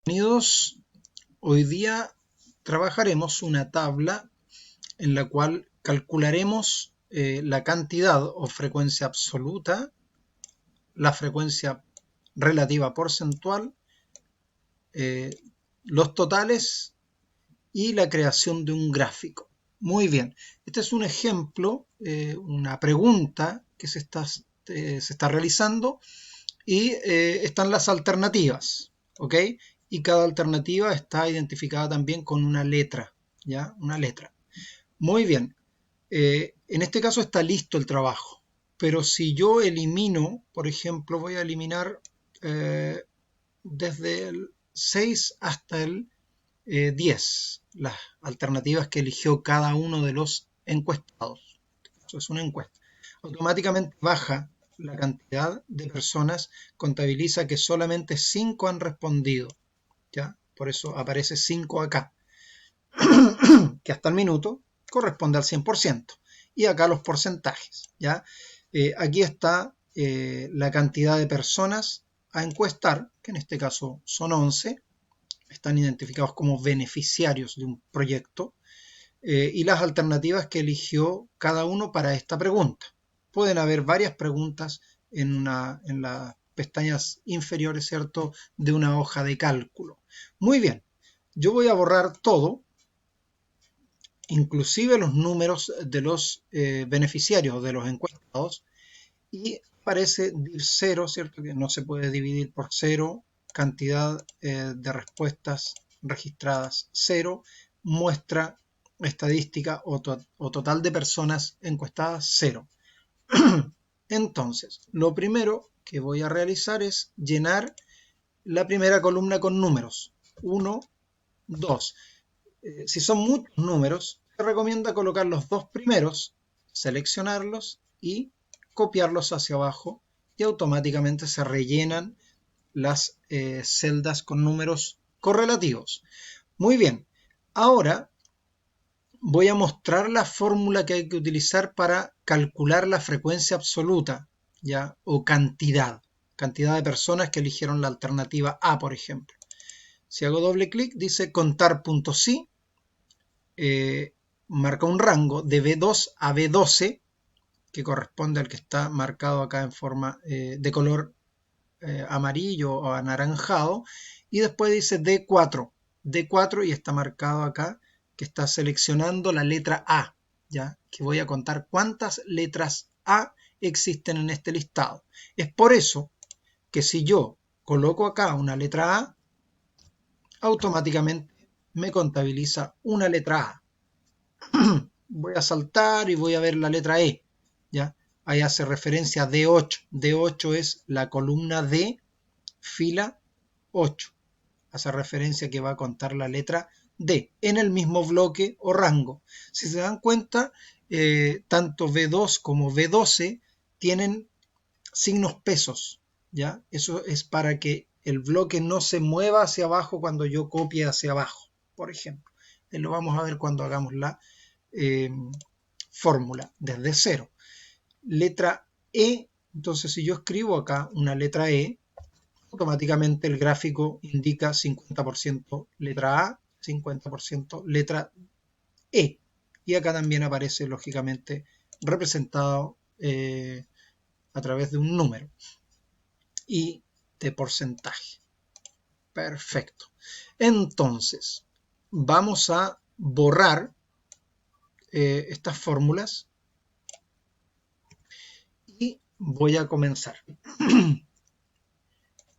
Bienvenidos. Hoy día trabajaremos una tabla en la cual calcularemos la cantidad o frecuencia absoluta, la frecuencia relativa porcentual, eh, los totales y la creación de un gráfico. Muy bien, este es un ejemplo, una pregunta que se está realizando y están las alternativas, ¿ok? Y cada alternativa está identificada también con una letra, ¿ya? Una letra. Muy bien, en este caso está listo el trabajo, pero si yo elimino, por ejemplo, voy a eliminar eh, desde el 6 hasta el 10, las alternativas que eligió cada uno de los encuestados. Eso es una encuesta. Automáticamente baja la cantidad de personas, contabiliza que solamente 5 han respondido, ¿ya? Por eso aparece 5 acá, que hasta el minuto corresponde al 100%. Y acá los porcentajes, ¿ya? Aquí está la cantidad de personas a encuestar, que en este caso son 11, están identificados como beneficiarios de un proyecto, y las alternativas que eligió cada uno para esta pregunta. Pueden haber varias preguntas en las pestañas inferiores, ¿cierto?, de una hoja de cálculo. Muy bien, yo voy a borrar todo, inclusive los números de los beneficiarios, de los encuestados, y aparece div 0, ¿cierto?, que no se puede dividir por 0, cantidad de respuestas registradas 0, muestra estadística o total de personas encuestadas 0. Entonces, lo primero que voy a realizar es llenar la primera columna con números. 1, 2. Si son muchos números, se recomienda colocar los dos primeros, seleccionarlos y copiarlos hacia abajo, y automáticamente se rellenan las celdas con números correlativos. Muy bien, ahora voy a mostrar la fórmula que hay que utilizar para calcular la frecuencia absoluta, ¿ya? O cantidad de personas que eligieron la alternativa A, por ejemplo. Si hago doble clic, dice contar.si, marca un rango de B2 a B12, que corresponde al que está marcado acá en forma de color amarillo o anaranjado, y después dice D4, y está marcado acá que está seleccionando la letra A, ¿ya? Que voy a contar cuántas letras A existen en este listado. Es por eso que si yo coloco acá una letra A, automáticamente me contabiliza una letra A. Voy a saltar y voy a ver la letra E, ¿ya? Ahí hace referencia a D8. D8 es la columna D, fila 8. Hace referencia que va a contar la letra D en el mismo bloque o rango. Si se dan cuenta, tanto B2 como B12 tienen signos pesos, ¿ya? Eso es para que el bloque no se mueva hacia abajo cuando yo copie hacia abajo, por ejemplo. Lo vamos a ver cuando hagamos la eh, fórmula desde cero. Letra E, entonces si yo escribo acá una letra E, automáticamente el gráfico indica 50% letra A, 50% letra E. Y acá también aparece lógicamente representado a través de un número y de porcentaje. Perfecto. Entonces, vamos a borrar estas fórmulas y voy a comenzar.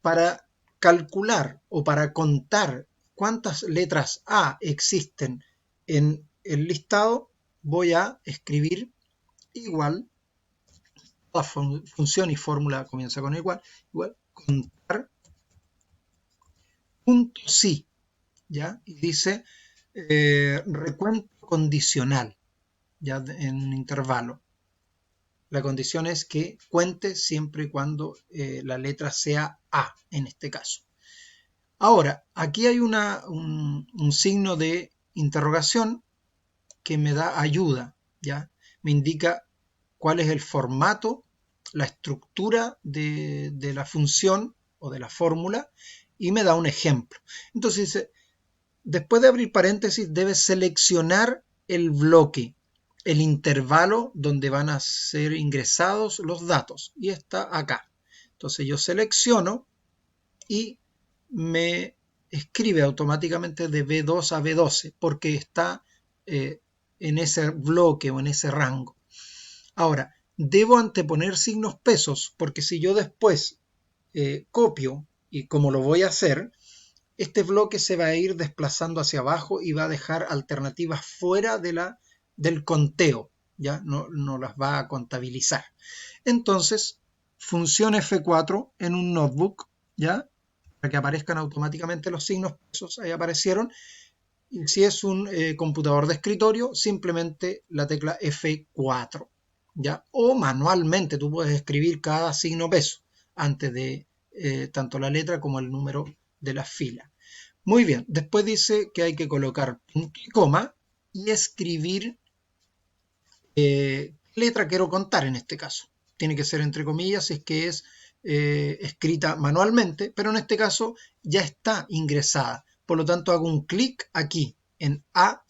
Para calcular o para contar cuántas letras A existen en el listado, voy a escribir igual, la función y fórmula comienza con igual, contar punto sí, ¿ya? Y dice recuento condicional, ya en un intervalo. La condición es que cuente siempre y cuando la letra sea A, en este caso. Ahora, aquí hay un signo de interrogación que me da ayuda, ¿ya? Me indica cuál es el formato, la estructura de la función o de la fórmula, y me da un ejemplo. Entonces dice, después de abrir paréntesis, debes seleccionar el bloque, el intervalo donde van a ser ingresados los datos. Y está acá. Entonces yo selecciono y me escribe automáticamente de B2 a B12 porque está en ese bloque o en ese rango. Ahora, debo anteponer signos pesos porque si yo después copio, y como lo voy a hacer, este bloque se va a ir desplazando hacia abajo y va a dejar alternativas fuera del conteo, ya no las va a contabilizar. Entonces, función F4 en un notebook, ya, para que aparezcan automáticamente los signos pesos, ahí aparecieron. Y si es un computador de escritorio, simplemente la tecla F4, ya, o manualmente tú puedes escribir cada signo peso antes de tanto la letra como el número de la fila. Muy bien, después dice que hay que colocar punto y coma y escribir qué letra quiero contar en este caso. Tiene que ser entre comillas si es que es escrita manualmente, pero en este caso ya está ingresada. Por lo tanto hago un clic aquí en A,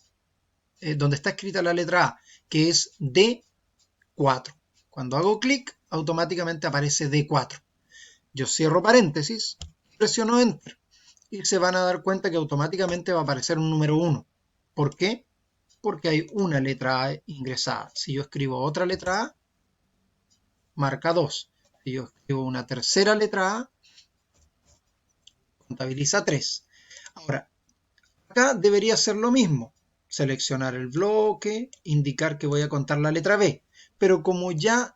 donde está escrita la letra A, que es D4. Cuando hago clic, automáticamente aparece D4. Yo cierro paréntesis, presiono Enter y se van a dar cuenta que automáticamente va a aparecer un número 1. ¿Por qué? Porque hay una letra A ingresada. Si yo escribo otra letra A, marca 2. Si yo escribo una tercera letra A, contabiliza 3. Ahora, acá debería ser lo mismo. Seleccionar el bloque, indicar que voy a contar la letra B. Pero como ya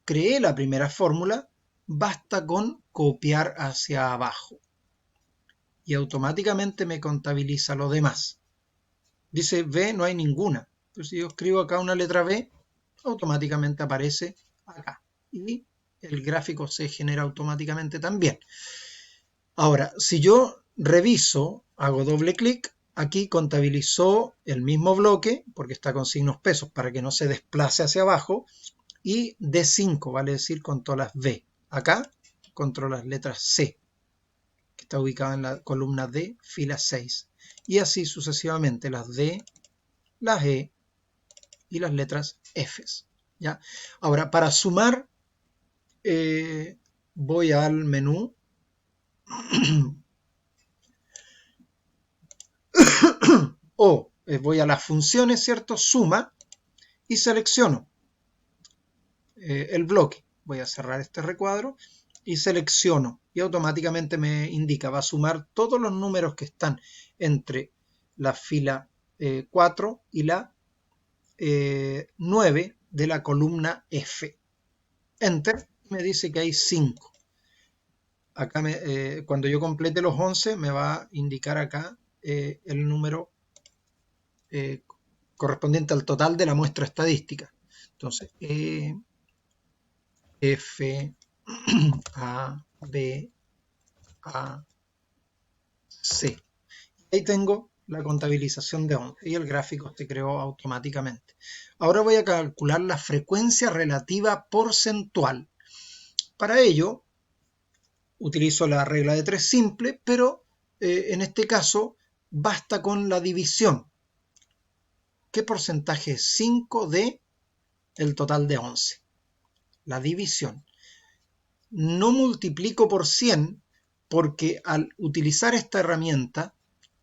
creé la primera fórmula, basta con copiar hacia abajo. Y automáticamente me contabiliza lo demás. Dice B, no hay ninguna. Pero si yo escribo acá una letra B, automáticamente aparece acá. Y el gráfico se genera automáticamente también. Ahora, si yo reviso, hago doble clic, aquí contabilizó el mismo bloque, porque está con signos pesos para que no se desplace hacia abajo, y D5, vale decir con todas las B. Acá, control las letras C, que está ubicada en la columna D, fila 6. Y así sucesivamente, las D, las E y las letras F. ¿Ya? Ahora, para sumar, voy al menú o voy a las funciones, ¿cierto? Suma y selecciono el bloque. Voy a cerrar este recuadro y selecciono y automáticamente me indica, va a sumar todos los números que están entre la fila 4 y la 9 de la columna F. Enter, me dice que hay 5. Acá cuando yo complete los 11 me va a indicar acá el número correspondiente al total de la muestra estadística. Entonces, F, A, B, A, C. Ahí tengo la contabilización de 11 y el gráfico se creó automáticamente. Ahora voy a calcular la frecuencia relativa porcentual. Para ello, utilizo la regla de 3 simple, pero en este caso basta con la división. ¿Qué porcentaje es 5 de el total de 11? La división. No multiplico por 100 porque al utilizar esta herramienta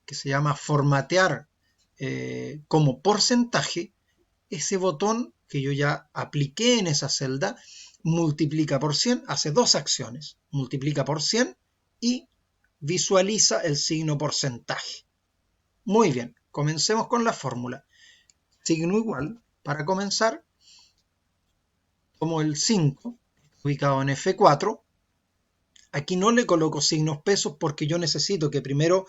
que se llama formatear como porcentaje, ese botón que yo ya apliqué en esa celda multiplica por 100, hace dos acciones, multiplica por 100 y visualiza el signo porcentaje. Muy bien, comencemos con la fórmula. Signo igual, para comenzar, tomo el 5, ubicado en F4, aquí no le coloco signos pesos porque yo necesito que primero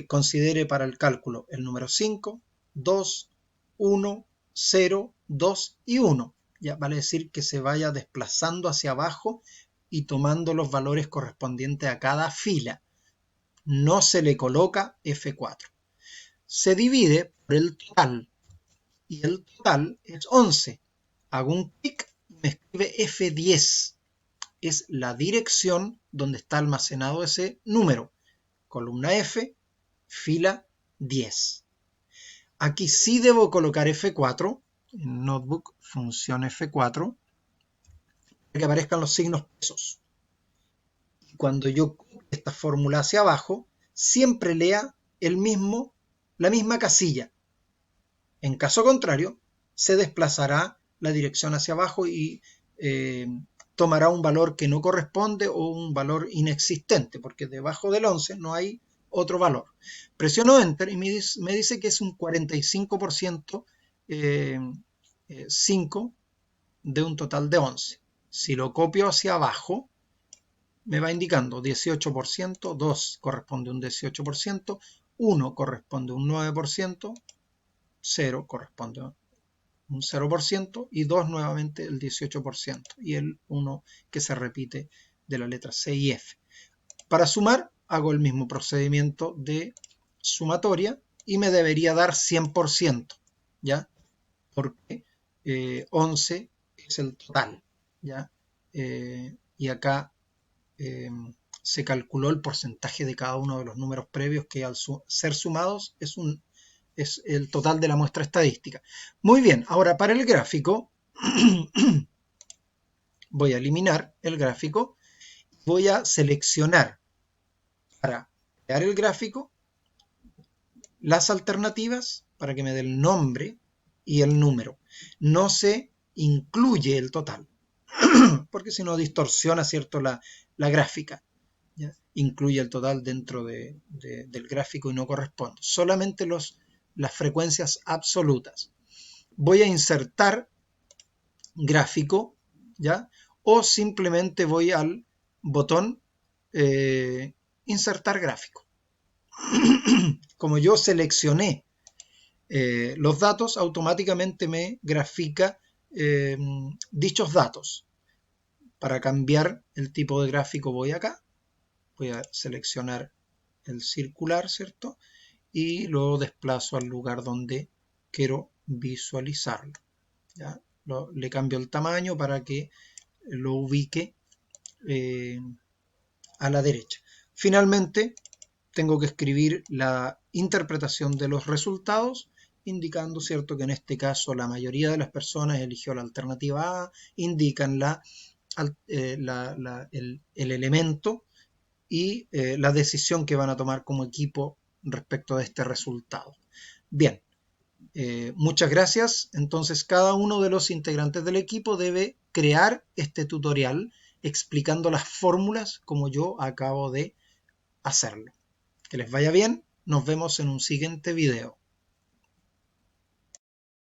considere para el cálculo el número 5, 2, 1, 0, 2 y 1. Ya vale decir que se vaya desplazando hacia abajo y tomando los valores correspondientes a cada fila. No se le coloca F4. Se divide por el total y el total es 11. Hago un clic y me escribe F10. Es la dirección donde está almacenado ese número. Columna F, fila 10. Aquí sí debo colocar F4, en Notebook, función F4, para que aparezcan los signos pesos. Cuando yo copie esta fórmula hacia abajo, siempre lea la misma casilla. En caso contrario, se desplazará la dirección hacia abajo y tomará un valor que no corresponde o un valor inexistente, porque debajo del 11 no hay otro valor. Presiono Enter y me dice que es un 45% 5 de un total de 11. Si lo copio hacia abajo, me va indicando 18%, 2 corresponde a un 18%, 1 corresponde a un 9%, 0 corresponde a un 0% y 2 nuevamente el 18% y el 1 que se repite de la letra C y F. Para sumar hago el mismo procedimiento de sumatoria y me debería dar 100%, ¿ya? Porque 11 es el total, ¿ya? Y acá se calculó el porcentaje de cada uno de los números previos que al ser sumados es el total de la muestra estadística. Muy bien, ahora para el gráfico voy a eliminar el gráfico, voy a seleccionar para crear el gráfico las alternativas para que me dé el nombre y el número. No se incluye el total, porque si no distorsiona, ¿cierto?, la gráfica. ¿Ya? Incluye el total dentro del gráfico y no corresponde. Solamente las frecuencias absolutas. Voy a insertar gráfico, ¿ya? O simplemente voy al botón insertar gráfico. Como yo seleccioné los datos, automáticamente me grafica dichos datos. Para cambiar el tipo de gráfico voy acá, voy a seleccionar el circular, ¿cierto? Y lo desplazo al lugar donde quiero visualizarlo. ¿Ya? Le cambio el tamaño para que lo ubique a la derecha. Finalmente, tengo que escribir la interpretación de los resultados, indicando, ¿cierto?, que en este caso la mayoría de las personas eligió la alternativa A, indican el elemento y la decisión que van a tomar como equipo respecto de este resultado. Bien, muchas gracias. Entonces cada uno de los integrantes del equipo debe crear este tutorial explicando las fórmulas como yo acabo de hacerlo. Que les vaya bien, nos vemos en un siguiente video.